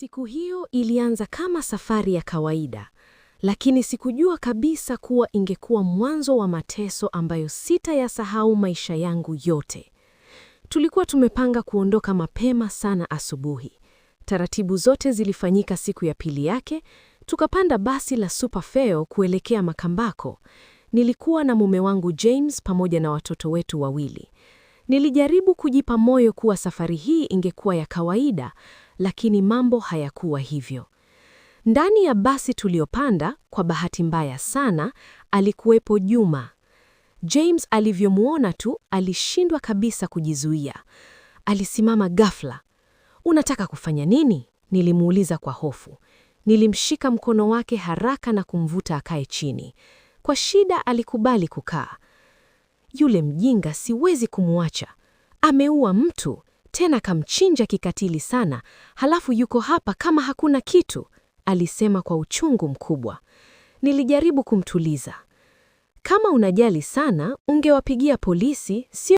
Siku hiyo ilianza kama safari ya kawaida, lakini sikujua kabisa kuwa ingekuwa mwanzo wa mateso ambayo sitayasahau maisha yangu yote. Tulikuwa tumepanga kuondoka mapema sana asubuhi. Taratibu zote zilifanyika siku ya pili yake, tukapanda basi la Superfeo kuelekea Makambako. Nilikuwa na mume wangu James pamoja na watoto wetu wawili. Nilijaribu kujipa moyo kuwa safari hii ingekuwa ya kawaida, lakini mambo hayakuwa hivyo. Ndani ya basi tuliopanda, kwa bahati mbaya sana, alikuwepo Juma. James alivyomuona tu, alishindwa kabisa kujizuia. Alisimama ghafla. "Unataka kufanya nini?" Nilimuuliza kwa hofu. Nilimshika mkono wake haraka na kumvuta akae chini. Kwa shida alikubali kukaa. "Yule mjinga siwezi kumwacha. Ameua mtu, tena kamchinja kikatili sana, halafu yuko hapa kama hakuna kitu," alisema kwa uchungu mkubwa. Nilijaribu kumtuliza. "Kama unajali sana, ungewapigia polisi, sio